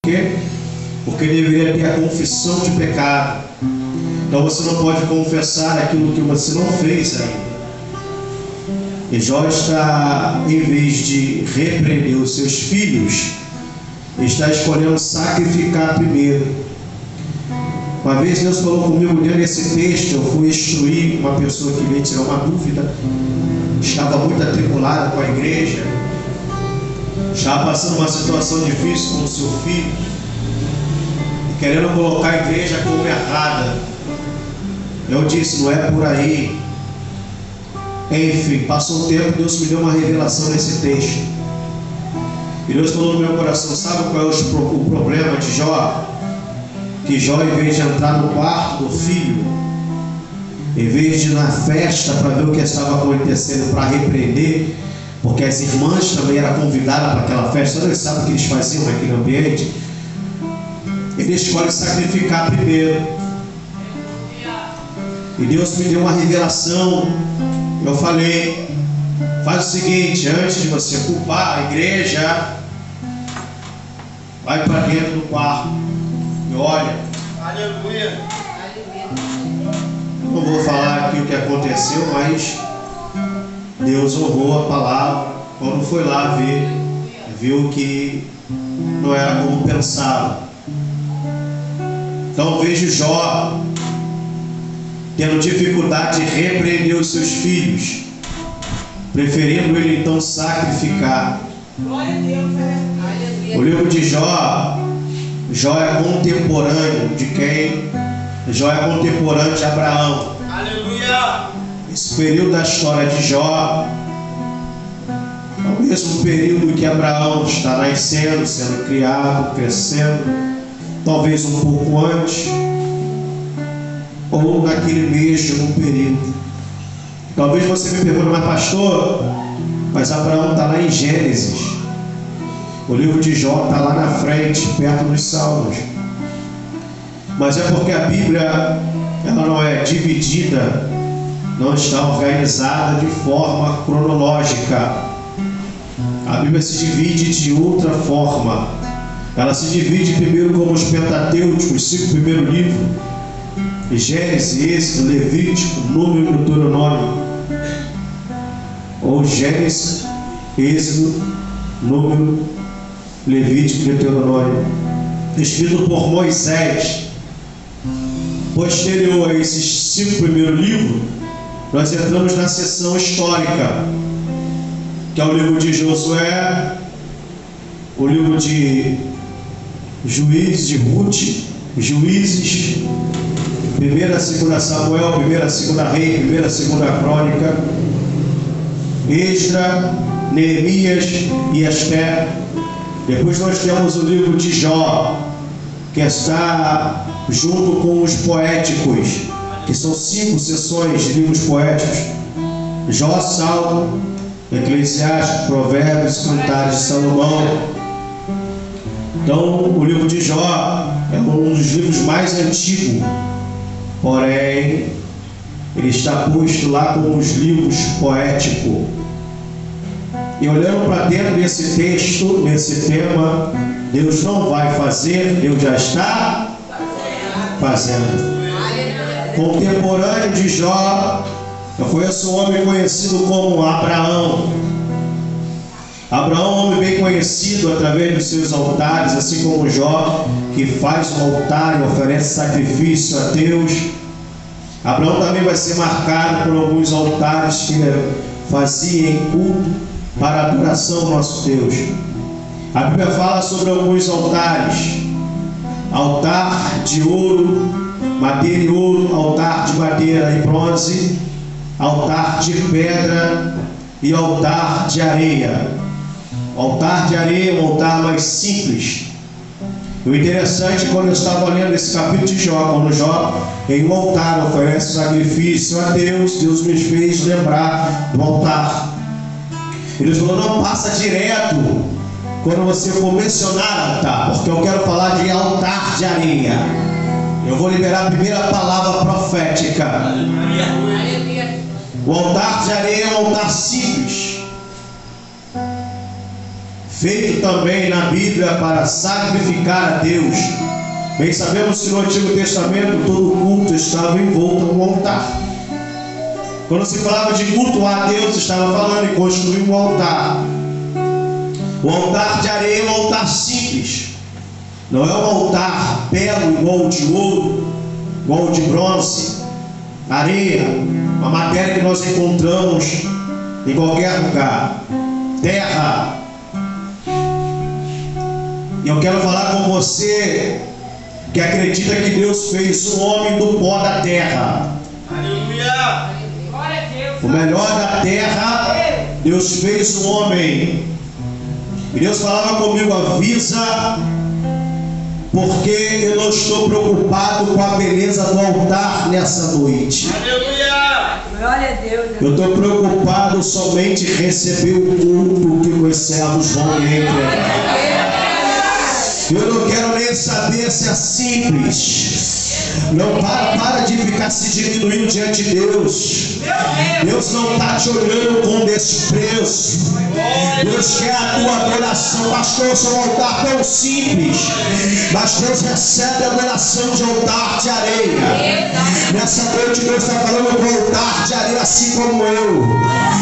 quê? Porque deveria ter a confissão de pecado. Então você não pode confessar aquilo que você não fez ainda. E Jó está, em vez de repreender os seus filhos, está escolhendo sacrificar primeiro. Uma vez Deus falou comigo dentro desse texto, eu fui instruir uma pessoa que veio tirar uma dúvida, estava muito atribulada com a igreja, estava passando uma situação difícil com o seu filho, querendo colocar a igreja como errada. Eu disse, não é por aí. Enfim, passou um tempo, Deus me deu uma revelação nesse texto. E Deus falou no meu coração, sabe qual é o problema de Jó? Que Jó, em vez de entrar no quarto do filho, em vez de ir na festa para ver o que estava acontecendo, para repreender, porque as irmãs também eram convidadas para aquela festa, vocês sabem o que eles faziam naquele ambiente, ele escolhe sacrificar primeiro. E Deus me deu uma revelação. Eu falei, faz o seguinte, antes de você culpar a igreja, vai para dentro do quarto e olha. Aleluia. Não vou falar aqui o que aconteceu, mas Deus honrou a palavra. Quando foi lá ver, viu que não era como pensava. Então vejo Jó tendo dificuldade de repreender os seus filhos, preferindo ele então sacrificar. Glória a Deus. O livro de Jó, Jó é contemporâneo de quem? Jó é contemporâneo de Abraão. Aleluia. Esse período da história de Jó é o mesmo período que Abraão está nascendo, sendo criado, crescendo, talvez um pouco antes, ou naquele mesmo período. Talvez você me pergunte, mas pastor, mas Abraão está lá em Gênesis, o livro de Jó está lá na frente, perto dos Salmos. Mas é porque a Bíblia, ela não é dividida, não está organizada de forma cronológica. A Bíblia se divide de outra forma. Ela se divide primeiro como os Pentateucos, os 5 primeiros livros: Gênesis, Êxodo, Levítico, Número e Deuteronômio. Ou Gênesis, Êxodo, Número, Levítico e Deuteronômio. Escrito por Moisés. Posterior a esses 5 primeiros livros, nós entramos na seção histórica, que é o livro de Josué, o livro de Juízes, de Ruth, Juízes, 1ª e 2ª Samuel, 1ª e 2ª Reis, 1ª e 2ª Crônica, Esdra, Neemias e Ester. Depois nós temos o livro de Jó, que está junto com os poéticos, que são 5 seções de livros poéticos: Jó, Salmo, Eclesiastes, Provérbios, Cantares de Salomão. Então o livro de Jó é um dos livros mais antigos, porém ele está posto lá como os livros poéticos. E olhando para dentro desse texto, nesse tema, Deus não vai fazer, Deus já está fazendo. Contemporâneo de Jó, eu conheço um homem conhecido como Abraão. Abraão, um homem bem conhecido através dos seus altares, assim como Jó, que faz um altar e oferece sacrifício a Deus. Abraão também vai ser marcado por alguns altares que fazia em culto para a adoração ao nosso Deus. A Bíblia fala sobre alguns altares: altar de ouro, madeira e ouro, altar de madeira e bronze, altar de pedra e altar de areia. O altar de areia é um altar mais simples. O interessante, quando eu estava lendo esse capítulo de Jó, quando Jó em um altar oferece sacrifício a Deus, Deus me fez lembrar do altar. Ele falou: não passa direto quando você for mencionar altar, porque eu quero falar de altar de areia. Eu vou liberar a primeira palavra profética. O altar de areia é um altar simples, feito também na Bíblia para sacrificar a Deus. Bem sabemos que no Antigo Testamento todo culto estava envolto no altar. Quando se falava de cultuar a Deus, estava falando em construir um altar. O altar de areia é um altar simples. Não é um altar belo igual o de ouro, igual o de bronze. Areia, uma matéria que nós encontramos em qualquer lugar. Terra. E eu quero falar com você que acredita que Deus fez o homem do pó da terra. Aleluia. O melhor da terra, Deus fez o homem. E Deus falava comigo: avisa, porque eu não estou preocupado com a beleza do altar nessa noite. Aleluia. Glória a Deus. Eu estou preocupado somente em receber o culto que os servos vão me entregar. Eu não quero nem saber se é simples. Não para de ficar se diminuindo diante de Deus. Deus não está te olhando com desprezo. Deus quer a tua adoração. Pastor, seu altar tão simples, mas Deus recebe a adoração de altar de areia. Nessa noite Deus está falando com altar de areia, assim como eu,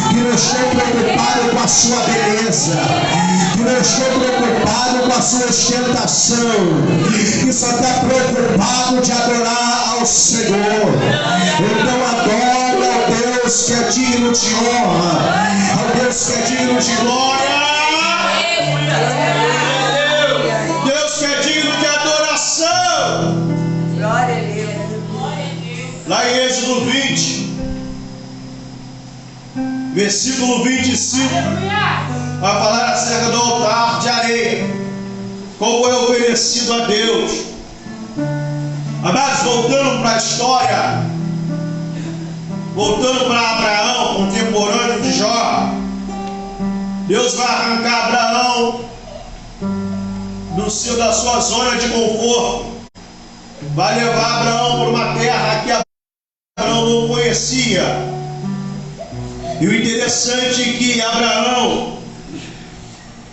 que não estou preocupado com a sua beleza, que não estou preocupado com a sua ostentação, que só está preocupado de adorar ao Senhor. Então adora ao Deus que é digno de honra, ao Deus que é digno de glória, Deus que é digno de adoração. Glória a Deus. Lá em Êxodo 20, versículo 25, vai falar acerca do altar de areia, como é oferecido a Deus. Amados, voltando para a história, voltando para Abraão, contemporâneo de Jó, Deus vai arrancar Abraão da sua zona de conforto, vai levar Abraão para uma terra que Abraão não conhecia. E o interessante é que Abraão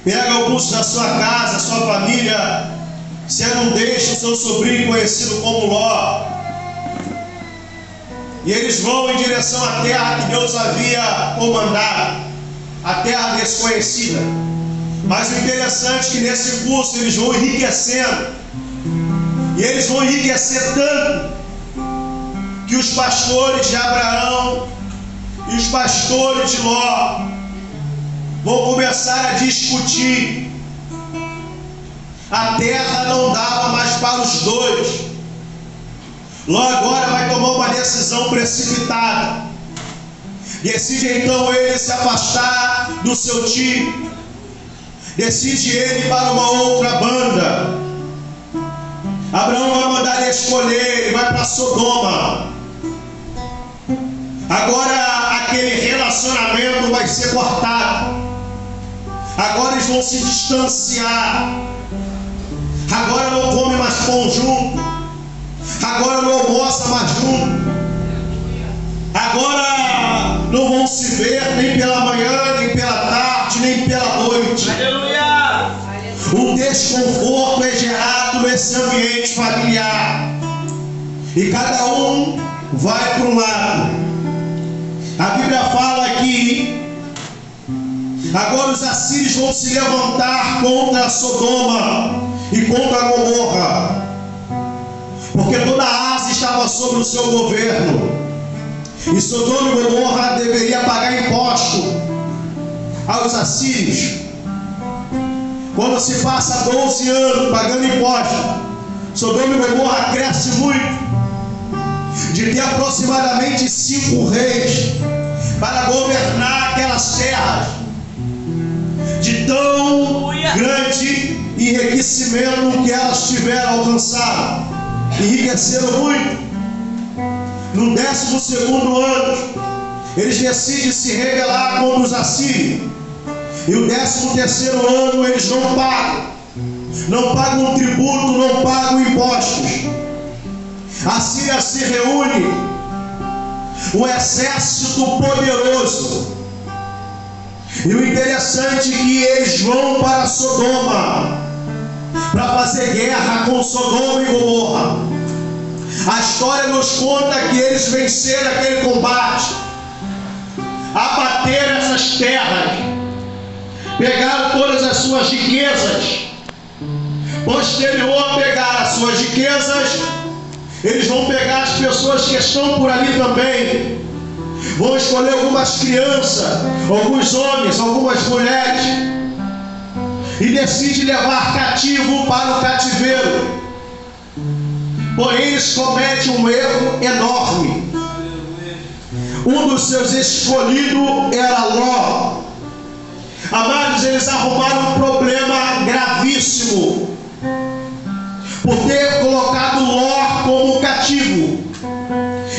pega alguns da sua casa, sua família, se não deixa o seu sobrinho conhecido como Ló, e eles vão em direção à terra que Deus havia comandado, a terra desconhecida. Mas o interessante é que nesse curso eles vão enriquecendo, e eles vão enriquecer tanto que os pastores de Abraão e os pastores de Ló vão começar a discutir. A terra não dava mais para os dois. Ló agora vai tomar uma decisão precipitada. Decide então ele se afastar do seu time. Decide ele ir para uma outra banda. Abraão vai mandar ele escolher, ele vai para Sodoma. Agora aquele relacionamento vai ser cortado. Agora eles vão se distanciar. Agora não come mais pão junto. Agora não almoça mais junto. Agora não vão se ver nem pela manhã, nem pela tarde, nem pela noite. Aleluia. Um desconforto é gerado nesse ambiente familiar. E cada um vai para um lado. A Bíblia fala que agora os assírios vão se levantar contra Sodoma e contra Gomorra, porque toda a Ásia estava sob o seu governo, e Sodoma e Gomorra deveria pagar imposto aos assírios. Quando se passa 12 anos pagando imposto, Sodoma e Gomorra cresce muito, de ter aproximadamente 5 reis para governar aquelas terras, de tão grande enriquecimento que elas tiveram alcançado. Enriqueceram muito. No 12º ano, eles decidem se rebelar contra os assírios. E o 13º ano eles não pagam tributo, não pagam impostos. A Síria se reúne, um exército poderoso, E o interessante é que eles vão para Sodoma para fazer guerra com Sodoma e Gomorra. A história nos conta que eles venceram aquele combate, abateram essas terras, pegaram todas as suas riquezas. Posterior a pegar as suas riquezas, eles vão pegar as pessoas que estão por ali também. Vão escolher algumas crianças, alguns homens, algumas mulheres, e decide levar cativo para o cativeiro. Porém, eles cometem um erro enorme. Um dos seus escolhidos era Ló. Amados, eles arrumaram um problema gravíssimo por ter colocado Ló como cativo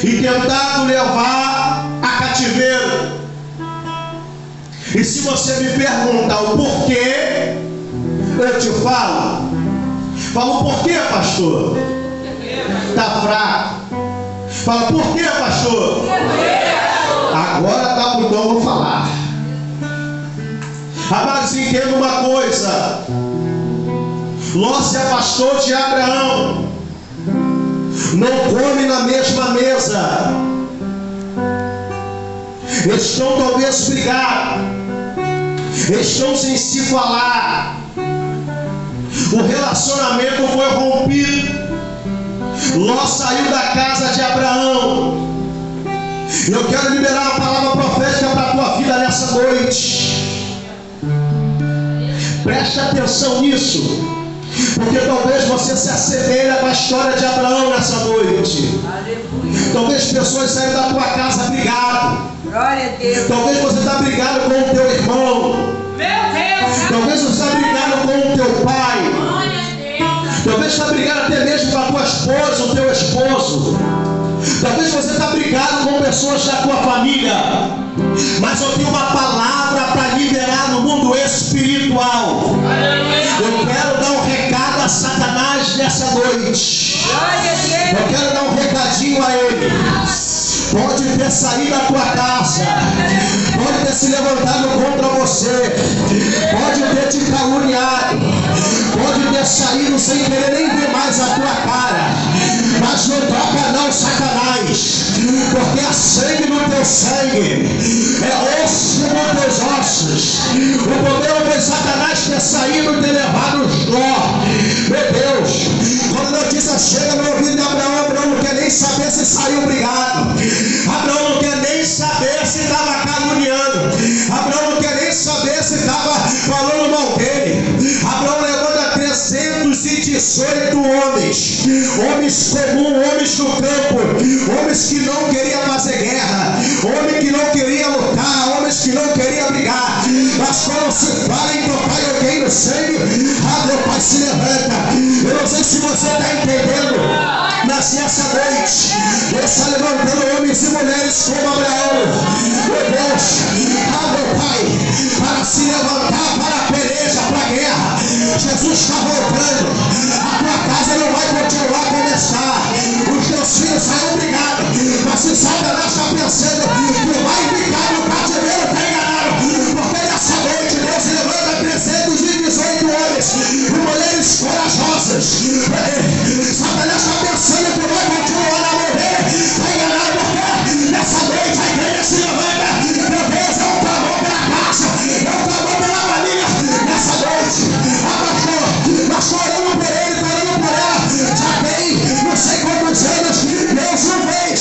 e tentado levar a cativeiro. E se você me perguntar o porquê, eu te falo. Fala, por quê, pastor? Está fraco. Fala, por quê, pastor? Agora tá muito bom, vou falar. Amados, entenda uma coisa. Ló se afastou de Abraão. Não come na mesma mesa. Estão talvez brigados. Estão sem se falar. O relacionamento foi rompido. Ló saiu da casa de Abraão. Eu quero liberar uma palavra profética para a tua vida nessa noite. Preste atenção nisso, porque talvez você se assemelhe com a história de Abraão nessa noite. Aleluia. Talvez pessoas saíram da tua casa brigado. Glória a Deus. Talvez você está brigado com o teu irmão. Meu Deus. Talvez você está brigado com o teu pai. Glória a Deus. Talvez está brigado até mesmo com a tua esposa, o teu esposo. Talvez você está brigado com pessoas da tua família. Mas eu tenho uma palavra para liberar no mundo espiritual. Eu quero dar um recado a Satanás nessa noite. Glória a Deus. Eu quero dar um recadinho a ele. Pode ter saído da tua casa, pode ter se levantado contra você, pode ter te caluniado, pode ter saído sem querer nem ver mais a tua cara, mas não toca não, Satanás, porque há sangue no teu sangue, é osso nos teus ossos. O problema foi Satanás ter saído e ter levado os Ló. Meu Deus, quando a notícia chega no ouvido de Abraão, Abraão não quer nem saber se saiu brigado. Abraão não quer nem saber se estava caluniando. Abraão não quer nem saber se estava falando mal dele. Abraão levanta 318 homens. Homens comuns, homens do campo. Homens que não queriam fazer guerra. Homens que não queriam lutar. Homens que não queriam brigar. Mas quando se fala em tocar em alguém no sangue, meu pai se levanta. Eu não sei se você está entendendo. Mas nessa noite, Deus está levantando homens e mulheres como Abraão. Meu Deus, meu Pai, para se levantar para a peleja, para a guerra. Jesus está voltando. A tua casa não vai continuar como está. Os teus filhos saem brigados. Mas se Satanás está pensando que vai ficar no cativeiro, está enganado. Porque nessa noite Deus levanta 318 homens e mulheres corajosas. Satanás está pensando que vai continuar a morrer, está enganado, porque nessa noite a igreja se levanta. Meu Deus, é um clamor pela casa, é um clamor pela família. Nessa noite, nós orando por ele, orando por ela. Já tem não sei quantos anos, Deus não fez.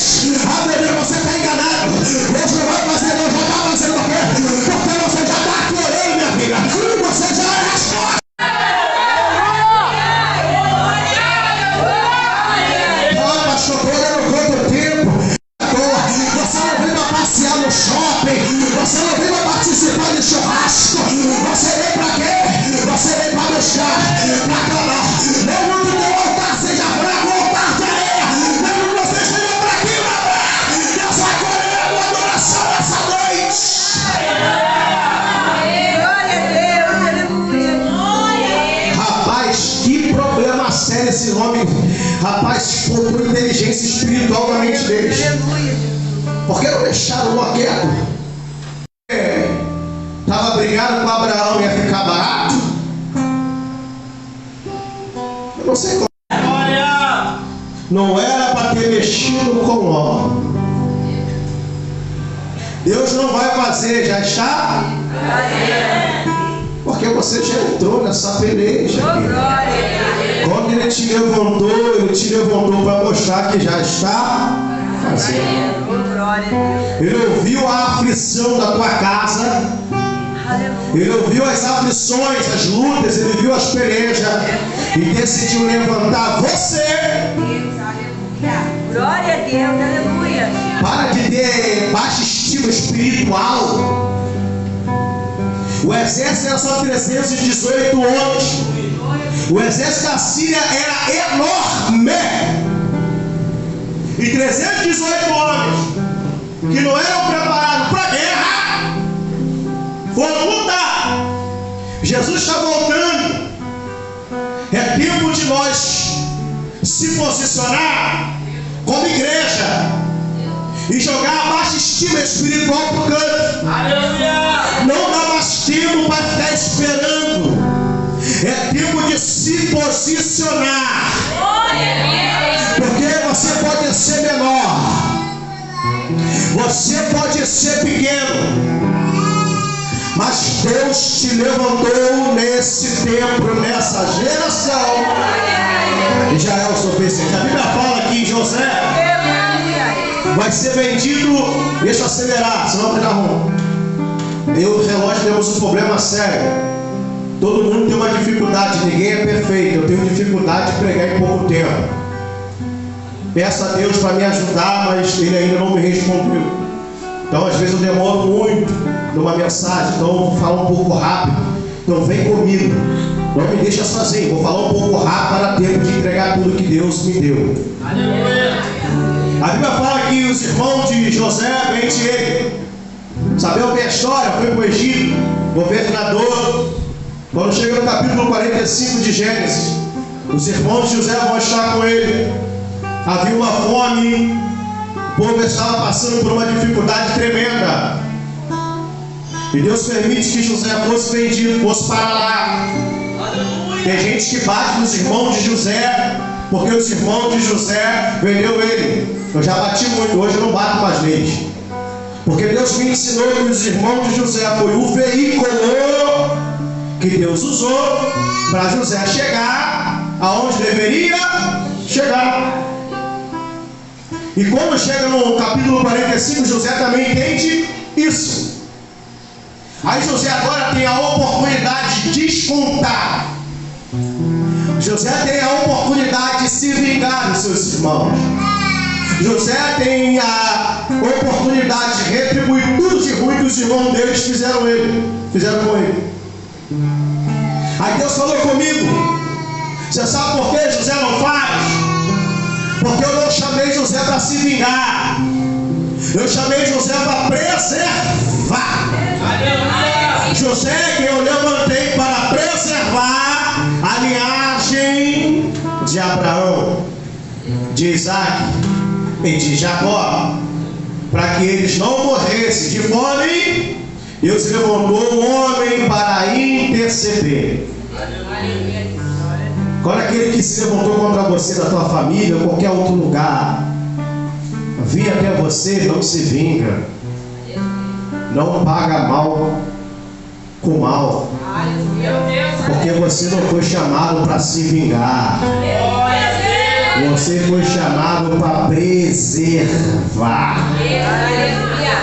Meu Deus, você está enganado. Deus não vai fazer, Deus já está fazendo o quê? Porque você já está aqui orando, minha filha. Você já é resposta. Você não veio para participar de churrasco. Você veio para quê? Você veio para buscar, para clamar. Não mundo teu altar seja fraco, altar de areia. Não mundo você chegou para aqui, meu Deus. Deus vai colher a tua adoração nessa noite. Glória a Deus. Aleluia. Rapaz, que problema sério esse homem. Rapaz, faltou inteligência espiritual na mente deles. Aleluia. Por que não deixaram o Ló quieto? estava brigado com Abraão, ia ficar barato? Eu não sei como. Não era para ter mexido com Ló. Deus não vai fazer, já está? Porque você já entrou nessa peleja. Quando Ele te levantou para mostrar que já está fazendo. Ele ouviu a aflição da tua casa. Ele ouviu as aflições, as lutas, Ele viu as pelejas e decidiu levantar você. Glória a Deus, aleluia. Para de ter baixa estima espiritual. O exército era só 318 homens. O exército da Síria era enorme. E 318 homens que não eram preparados para a guerra foram lutar. Jesus está voltando. É tempo de nós se posicionar como igreja e jogar a baixa estima espiritual para o canto. Não dá mais tempo para ficar esperando. É tempo de se posicionar. Porque você pode ser menor, você pode ser pequeno, mas Deus te levantou nesse tempo, nessa geração. Israel é o suficiente. A Bíblia fala que José vai ser vendido. Deixa eu acelerar, senão vai dar ruim. Eu e o relógio temos um problema sério. Todo mundo tem uma dificuldade, ninguém é perfeito. Eu tenho dificuldade de pregar em pouco tempo. Peço a Deus para me ajudar, mas Ele ainda não me respondeu. Então às vezes eu demoro muito numa mensagem, então eu vou falar um pouco rápido. Então vem comigo, não me deixa sozinho. Vou falar um pouco rápido para ter tempo de entregar tudo que Deus me deu. A Bíblia fala que os irmãos de José vende ele. Sabemos a história, foi para o Egito, governador. Quando chega no capítulo 45 de Gênesis, os irmãos de José vão estar com ele. Havia uma fome, o povo estava passando por uma dificuldade tremenda. E Deus permite que José fosse vendido, fosse para lá. Tem gente que bate nos irmãos de José, porque os irmãos de José vendeu ele. Eu já bati muito, hoje eu não bato mais neles. Porque Deus me ensinou que os irmãos de José foi o veículo que Deus usou para José chegar aonde deveria chegar. E quando chega no capítulo 45, José também entende isso. Aí José agora tem a oportunidade de descontar. José tem a oportunidade de se vingar dos seus irmãos. José tem a oportunidade de retribuir tudo de ruim que os irmãos deles fizeram com ele. Aí Deus falou comigo. Você sabe por que José não faz? Porque eu não chamei José para se vingar. Eu chamei José para preservar. José que eu levantei para preservar a linhagem de Abraão, de Isaac e de Jacó, para que eles não morressem de fome. Deus levantou um homem para interceder. Quando aquele que se levantou contra você, da tua família, ou qualquer outro lugar, vir até você, não se vinga, não paga mal com mal, porque você não foi chamado para se vingar. Você foi chamado para preservar.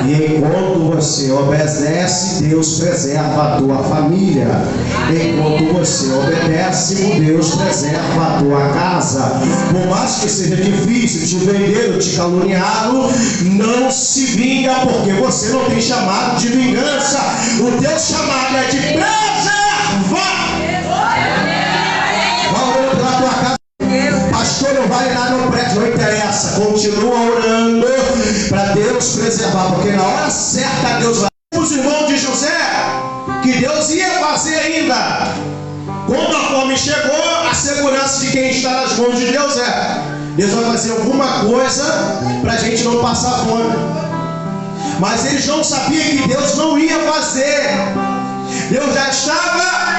E enquanto você obedece, Deus preserva a tua família. Enquanto você obedece, Deus preserva a tua casa. Por mais que seja difícil te vender ou te caluniaram, não se vinga, porque você não tem chamado de vingança. O teu chamado é de preservar. Vá orando pela tua casa. Pastor, não vale nada, não presta, não interessa. Continua orando para Deus preservar, porque na hora certa Deus vai. Os irmãos de José, que Deus ia fazer ainda. Quando a fome chegou, a segurança de quem está nas mãos de Deus é: Deus vai fazer alguma coisa para a gente não passar fome. Mas eles não sabiam que Deus não ia fazer Deus já estava,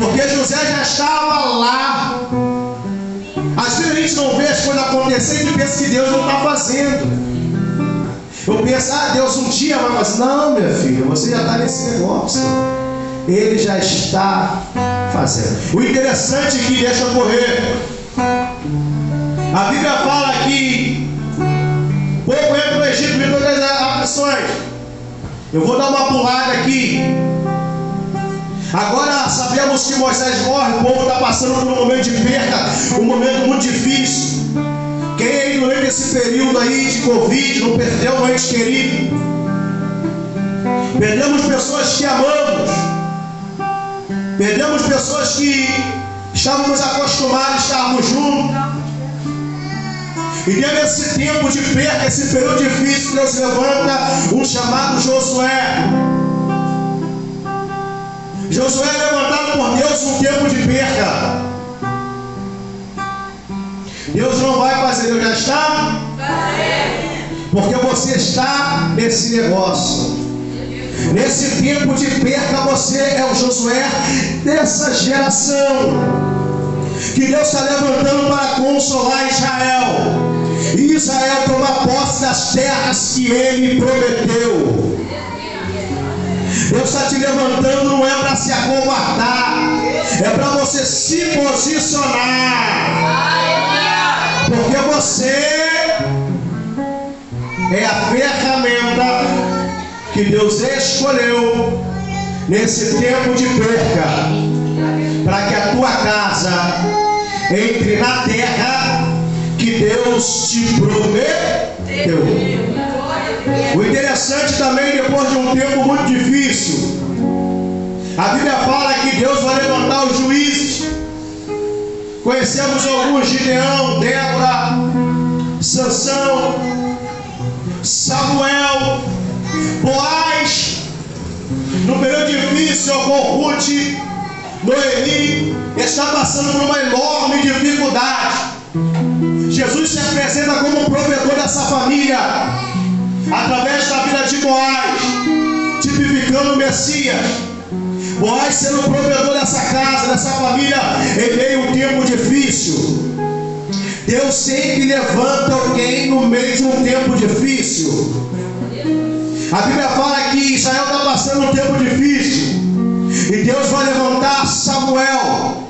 porque José já estava lá. Às vezes a gente não vê as coisas acontecerem e pensa que Deus não está fazendo. Eu penso, Deus um dia vai fazer. Não, minha filha, você já está nesse negócio. Ele já está fazendo. O interessante é que deixa correr. A Bíblia fala que pouco entra no Egito, me todas as aflições. Eu vou dar uma pulada aqui. Agora sabemos que Moisés morre, o povo está passando por um momento de perda, um momento muito difícil. Quem aí durante esse período aí de Covid não perdeu um ente querido? Perdemos pessoas que amamos. Perdemos pessoas que estávamos acostumados a estarmos juntos. E dentro desse tempo de perda, esse período difícil, Deus levanta um chamado Josué. Josué é levantado por Deus num tempo de perda. Deus não vai fazer, Deus já está? Porque você está nesse negócio. Nesse tempo de perda, você é o Josué dessa geração que Deus está levantando para consolar Israel. E Israel tomar posse das terras que Ele prometeu. Deus está te levantando, não é para se acovardar, é para você se posicionar. Porque você é a ferramenta que Deus escolheu nesse tempo de perca, para que a tua casa entre na terra que Deus te prometeu. O interessante também, depois de um tempo muito difícil, a Bíblia fala que Deus vai levantar os juízes. Conhecemos alguns: Gideão, Débora, Sansão, Samuel, Boaz. No período difícil, Ruth, Noemi está passando por uma enorme dificuldade. Jesus se apresenta como provedor dessa família através da vida de Boaz, tipificando o Messias. Boaz sendo o provedor dessa casa, dessa família, em meio a um tempo difícil. Deus sempre levanta alguém no meio de um tempo difícil. A Bíblia fala que Israel está passando um tempo difícil e Deus vai levantar Samuel.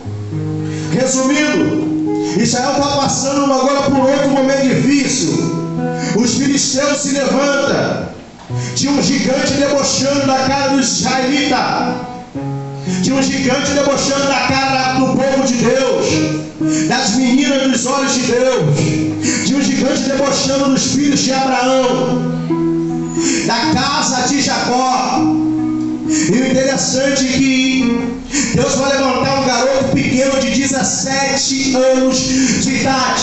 Resumindo, Israel está passando agora por outro momento difícil. Os filisteus se levantam. Tinha um gigante debochando da cara dos israelitas. Tinha um gigante debochando da cara do povo de Deus, das meninas dos olhos de Deus. Tinha um gigante debochando dos filhos de Abraão, da casa de Jacó. E o interessante é que Deus vai levantar um garoto pequeno de 17 anos de idade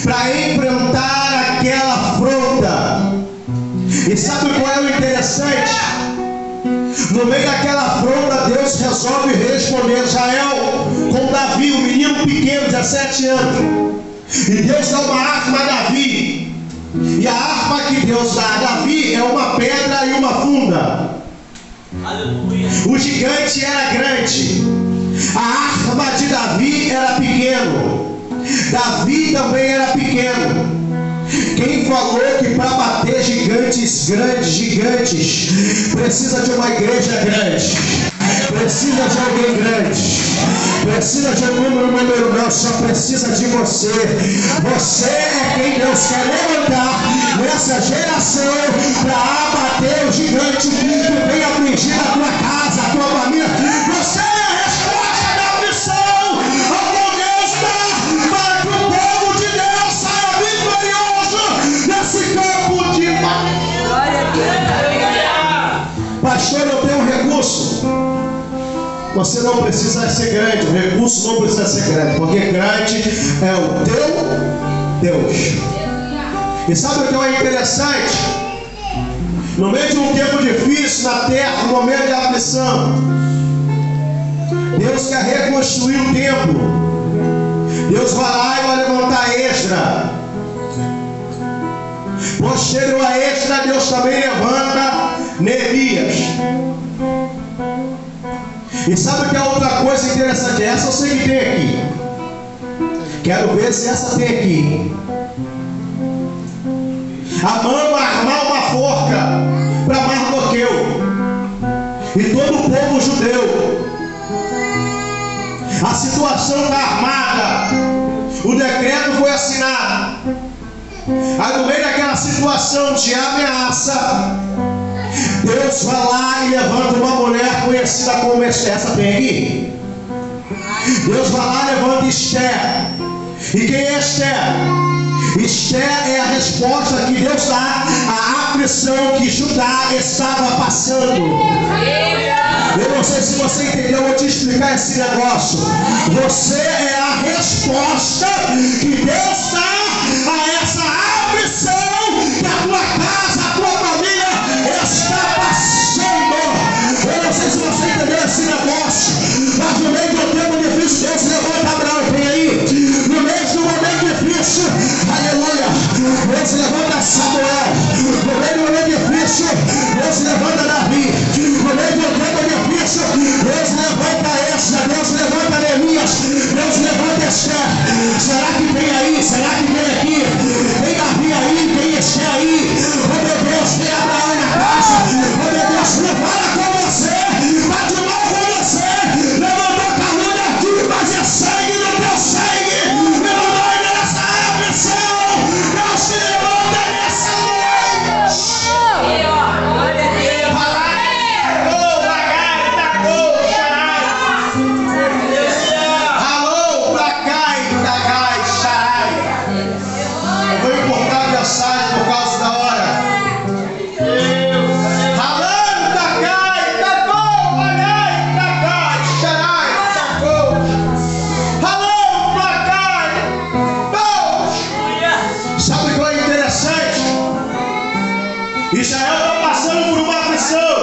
para enfrentar aquela afronta. E sabe qual é o interessante? No meio daquela afronta, Deus resolve responder Israel com Davi, um menino pequeno, 17 anos. E Deus dá uma arma a Davi. E a arma que Deus dá a Davi é uma pedra e uma funda. Aleluia. O gigante era grande, a arma de Davi era pequeno. Davi também era pequeno. Quem falou que para bater gigantes precisa de uma igreja grande, precisa de alguém grande, precisa de um número não, só precisa de você. Você é quem Deus quer levantar nessa geração para abater o gigante que vem afligir a tua casa, a tua família. Você é a resposta da missão aonde Deus está, para que o povo de Deus saia vitorioso nesse campo de batalha. Pastor, eu tenho um recurso. Você não precisa ser grande, o recurso não precisa ser grande, porque grande é o teu Deus. E sabe o que é interessante? No meio de um tempo difícil na terra, no momento de aflição, Deus quer reconstruir o templo. Deus vai lá e vai levantar Esdra. Posterior a Esdra, Deus também levanta Neemias. E sabe que é outra coisa interessante? Essa eu sei que tem aqui. Quero ver se essa tem aqui. Amando armar uma forca para Mardoqueu e todo o povo judeu. A situação está armada. O decreto foi assinado. Aí no meio daquela situação de ameaça, Deus vai lá e levanta uma mulher conhecida como Esther. Essa tem aqui? Deus vai lá e levanta Esther. E quem é Esther? Esther é a resposta que Deus dá à aflição que Judá estava passando. Eu não sei se você entendeu, eu vou te explicar esse negócio. Você é a resposta que Deus dá a essa aflição que a tua casa, a tua família está passando. Eu não sei se você entendeu esse negócio, mas no meio do tempo difícil, Deus levanta Abraão. Vem aí, no meio do momento difícil, aleluia, Deus levanta Samuel. No meio do momento difícil, Deus levanta Davi. No meio do tempo difícil, Deus levanta Essa, Deus levanta Neemias, Deus levanta Esther. Será que tem aí? Será que tem aqui? Tem Davi aí? Tem Esther aí? Oh meu Deus, tem Abraão na casa. Oh meu Deus, não fala com você, bate mal com você. Levantou a calúnia aqui, mas é sangue do teu sangue. Meu nome nessa aflição, Deus te levanta nessa noite. Por causa da hora. Ralando, tacai, tacou, pagai, tacai, xarai, tacou. Ralando, tacai, bom. Sabe o que é interessante? Israel está passando por uma aflição.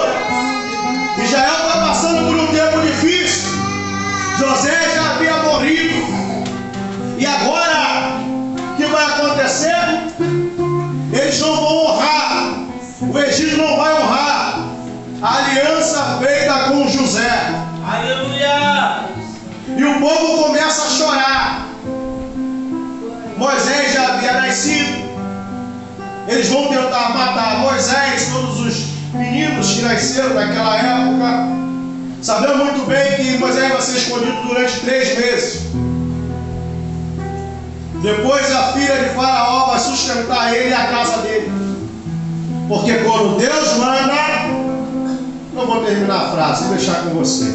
Israel está passando por um tempo difícil. José já havia morrido. E agora, o que vai acontecer? Eles não vão honrar, o Egito não vai honrar a aliança feita com José. Aleluia! E o povo começa a chorar. Moisés já havia nascido. Eles vão tentar matar Moisés, todos os meninos que nasceram naquela época. Sabemos muito bem que Moisés vai ser escondido durante 3 meses. Depois a filha de Faraó vai sustentar ele e a casa dele. Porque quando Deus manda, não vou terminar a frase, vou deixar com você.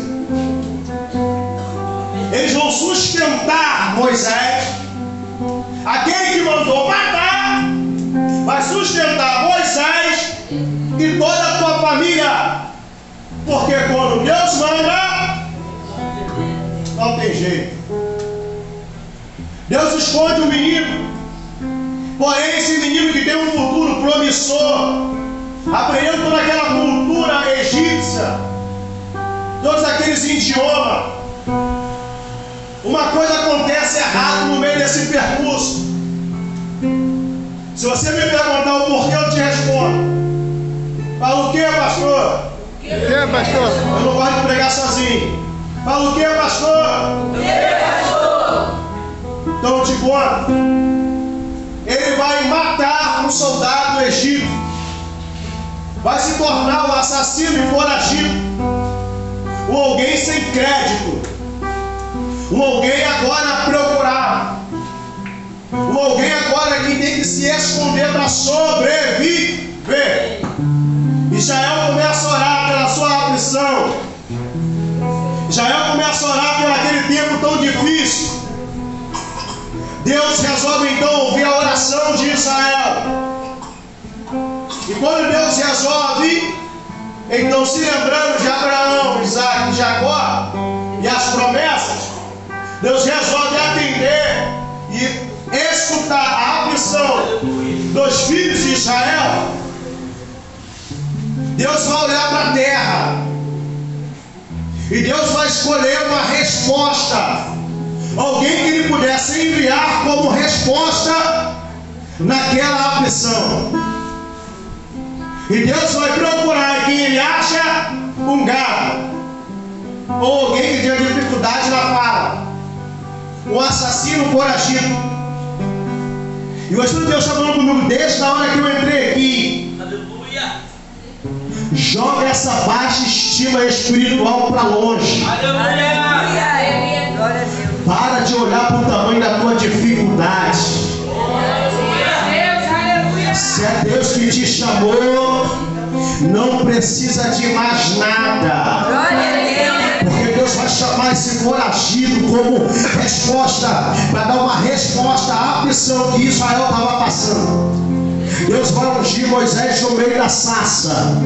Eles vão sustentar Moisés. Aquele que mandou matar vai sustentar Moisés e toda a tua família. Porque quando Deus manda, não tem jeito. Deus esconde o menino. Porém, esse menino que tem um futuro promissor, aprendendo toda aquela cultura egípcia, todos aqueles idiomas, uma coisa acontece errado no meio desse percurso. Se você me perguntar o porquê, eu te respondo. Fala o que, pastor? O que, pastor? Eu não gosto de pregar sozinho. Fala o que, pastor? O que, pastor? Então eu te conto. Ele vai matar um soldado egípcio. Vai se tornar um assassino e foragido. Um alguém sem crédito. Um alguém agora procurado. Um alguém agora que tem que se esconder para sobreviver. Israel começa a orar pela sua aflição. Israel começa a orar por aquele tempo tão difícil. Deus resolve então ouvir a oração de Israel. E quando Deus resolve, então se lembrando de Abraão, Isaac e Jacó e as promessas, Deus resolve atender e escutar a aflição dos filhos de Israel. Deus vai olhar para a terra e Deus vai escolher uma resposta. Alguém que ele pudesse enviar como resposta naquela aflição. E Deus vai procurar quem ele acha um gado. ou alguém que tinha dificuldade na fala, um assassino foragido. E o Espírito de Deus está falando comigo desde a hora que eu entrei aqui. Aleluia. Joga essa baixa estima espiritual para longe. Aleluia. Glória a Deus. Para de olhar para o tamanho da tua dificuldade. Se é Deus que te chamou, não precisa de mais nada. Glória a Deus. Porque Deus vai chamar esse foragido como resposta, para dar uma resposta à aflição que Israel estava passando. Deus vai ungir Moisés no meio da sarça,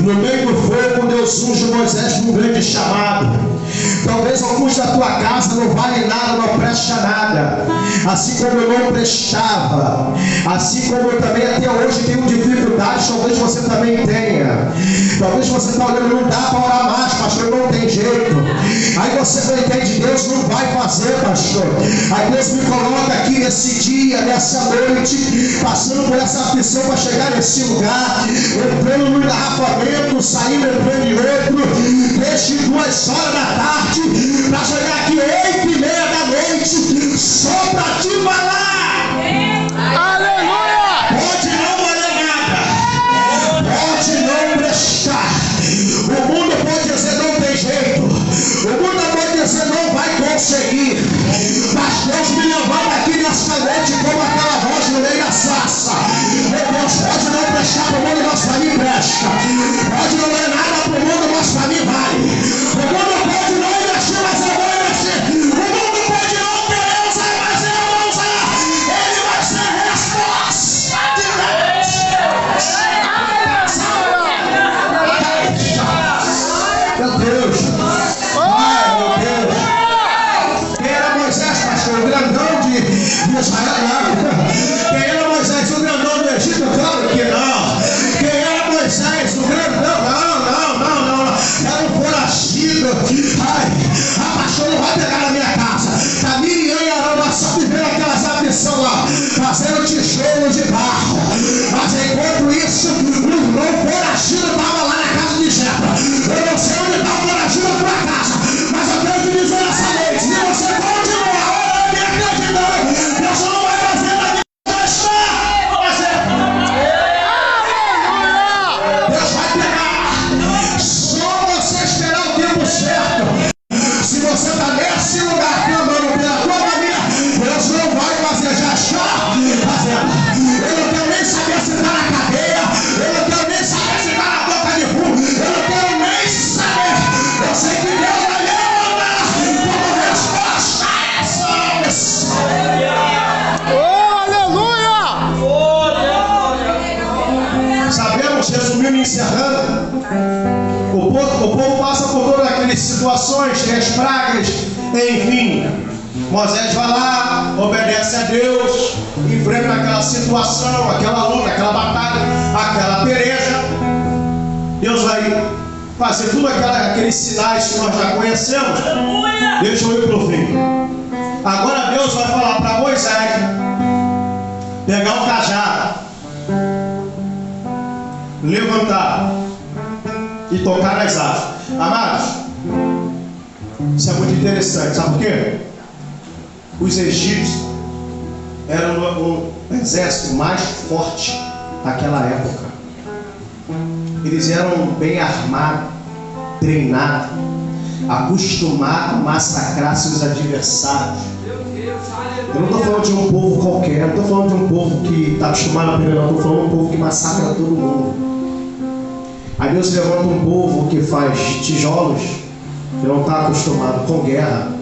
no meio do fogo. Deus unge Moisés num grande chamado. Talvez alguns da tua casa não valem nada, não presta nada, assim como eu não prestava, assim como eu também até hoje tenho dificuldades. Talvez você também tenha. Talvez você está olhando, não dá para orar mais, pastor, não tem jeito. Aí você não entende, Deus não vai fazer, pastor. Aí Deus me coloca aqui nesse dia, nessa noite, passando por essa aflição para chegar nesse lugar, entrando no engarrafamento, saindo, entrando em outro, desde 2 horas da tarde, para chegar aqui 8h30 da noite, só para te falar. Aleluia! Pode não valer nada, pode não prestar. O mundo pode dizer não tem jeito, o mundo pode dizer não vai conseguir, mas Deus me levanta aqui nessa noite como aquela voz no meio da sarça. Meu Deus, pode não prestar para o mundo, mas para mim presta. Pode não valer nada para o mundo, mas para mim vale. O mundo pode não investir, mas eu vou investir. O mundo pode não querer usar, mas eu vou usar. Ele vai ser resposta de Deus. Meu Deus. Ai, meu Deus. Quem era Moisés, pastor? O grandão de Israel? Não. Quem era Moisés? O grandão do Egito? Claro que não. Quem era Moisés? O grandão? Não. Era um foragido. Ai, a pastor não vai pegar na minha casa. A Miriam e Arão, nós só vivendo aquelas aflições lá, fazendo tijolo de barro. Mas enquanto isso, o foragido estava lá na casa de Jetro. Eu não sei onde está o foragido na tua casa, mas eu quero te dizer nessa noite, se você continuar orando e acreditando, Deus não vai fazer nada que vai fazer. Deus vai pegar. Só você esperar o tempo certo. Se você está nesse lugar clamando pela tua família, Deus não vai fazer, já está fazendo. Eu não quero nem saber se está na cadeia, eu não quero nem saber se está na boca de fumo, eu não quero nem saber. Eu sei que Deus vai levantar como resposta a essa missão. Aleluia! Sabemos, resumindo e encerrando, o povo passa por todas aquelas situações, tem as pragas, enfim. Moisés vai lá, obedece a Deus, enfrenta aquela situação, aquela luta, aquela batalha, aquela peleja. Deus vai fazer tudo aqueles sinais que nós já conhecemos. Deixa eu ir para o fim. Agora Deus vai falar para Moisés pegar o cajado, levantar e tocar nas asas. Amados, isso é muito interessante. Sabe por quê? Os egípcios eram o exército mais forte daquela época. Eles eram bem armados, treinados, acostumados a massacrar seus adversários. Eu não estou falando de um povo qualquer, não estou falando de um povo que está acostumado a pelear, não. Estou falando de um povo que massacra todo mundo. Aí Deus levanta um povo que faz tijolos, que não está acostumado com guerra.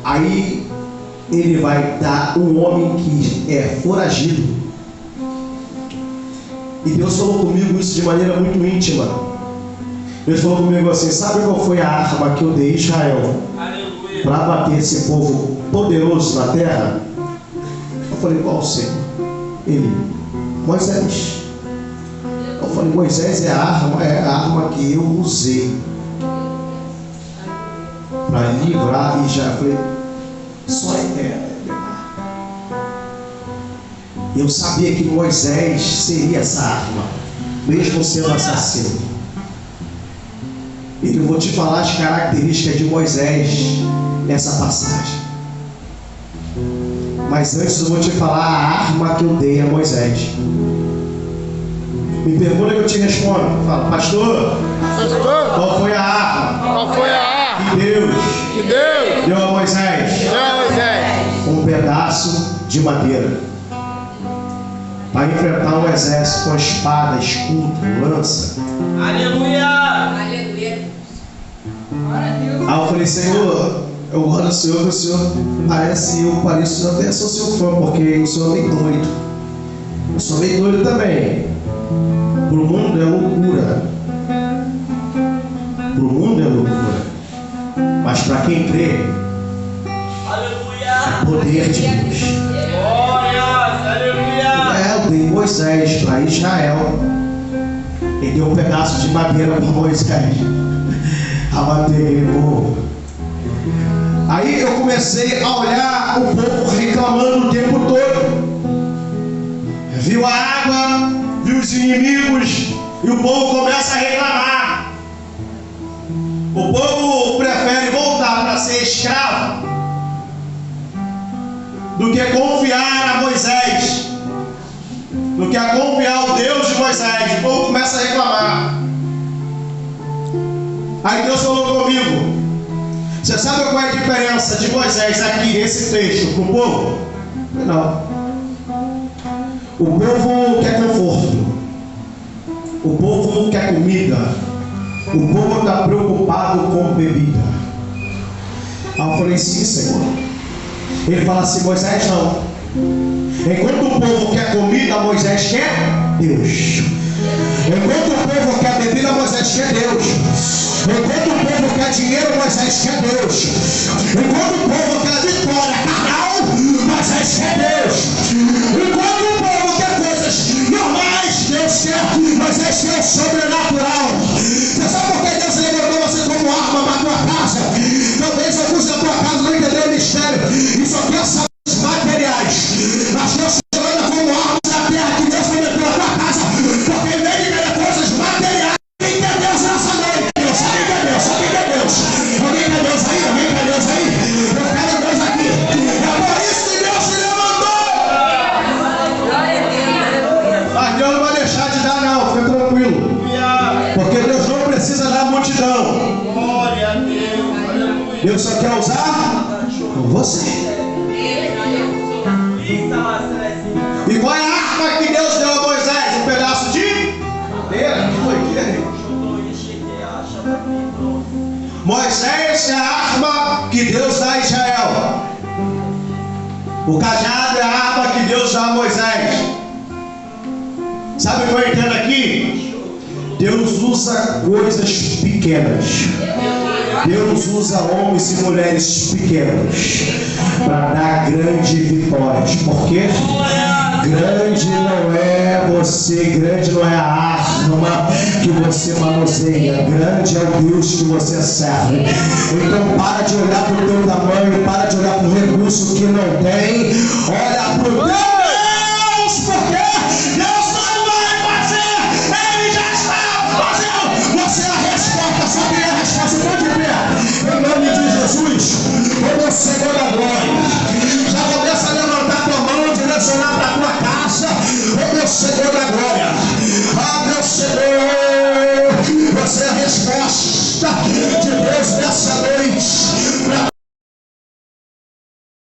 Aí ele vai dar um homem que é foragido. E Deus falou comigo isso de maneira muito íntima. Deus falou comigo assim: sabe qual foi a arma que eu dei a Israel para bater esse povo poderoso na terra? Eu falei: qual, Senhor? Ele: Moisés. Eu falei: Moisés é a arma que eu usei para livrar. E já falei: só eu sabia que Moisés seria essa arma, mesmo sendo assassino. E eu vou te falar as características de Moisés nessa passagem. Mas antes eu vou te falar a arma que eu dei a Moisés. Me pergunta que eu te respondo. Fala, pastor, qual foi a arma? Que Deus deu a Moisés? Um pedaço de madeira para enfrentar um exército com espada, escudo, lança. Aleluia! Aleluia. Aí eu falei, Senhor, eu oro ao Senhor, que o Senhor parece, eu pareço até sou seu fã, porque o Senhor é meio doido. Eu sou meio doido também. Para o mundo é loucura. Para o mundo é loucura. Mas para quem crê, é poder de Deus. Eu dei Moisés para Israel. Ele deu um pedaço de madeira para Moisés a bater aquele povo. Aí eu comecei a olhar o povo reclamando o tempo todo. Viu a água, viu os inimigos, e o povo começa a reclamar. O povo prefere voltar para ser escravo do que confiar a Moisés, do que a confiar ao Deus de Moisés. O povo começa a reclamar. Aí Deus falou comigo: você sabe qual é a diferença de Moisés aqui nesse texto para o povo? Não. O povo quer conforto, o povo quer comida, o povo está preocupado com bebida. Aí eu falei, sim, Senhor. Ele fala assim, Moisés não. Enquanto o povo quer comida, Moisés quer Deus. Enquanto o povo quer bebida, Moisés quer Deus. Enquanto o povo quer dinheiro, Moisés quer Deus. Enquanto o povo quer vitória carnal, Moisés quer Deus. Enquanto o povo quer coisas normais, Deus quer. Moisés quer o sobrenatural. Você sabe por que Deus levantou você como arma para a tua casa? Talvez alguns da tua casa não entenderam o mistério e só quer saber os materiais. Mas Deus te levanta como arma da terra que Deus levantou na tua casa. Porque em vez de querer coisas materiais, quem quer Deus nessa noite? Deus, alguém quer Deus, alguém quer Deus. Alguém quer Deus aí, alguém quer Deus aí. Eu quero Deus aqui. É por isso que Deus te levantou. Mas Deus não vai deixar de dar não, fica tranquilo. Porque Deus não precisa da multidão. Deus só quer usar você. E qual é a arma que Deus deu a Moisés? Um pedaço de madeira. Que doideira. Moisés é a arma que Deus dá a Israel. O cajado é a arma que Deus dá a Moisés. Sabe o que eu entendo aqui? Deus usa coisas pequenas. Deus usa homens e mulheres pequenos para dar grandes vitórias. Por quê? Grande não é você, grande não é a arma que você manuseia, grande é o Deus que você serve. Então para de olhar para o teu tamanho, para de olhar para o recurso que não tem, olha para o Deus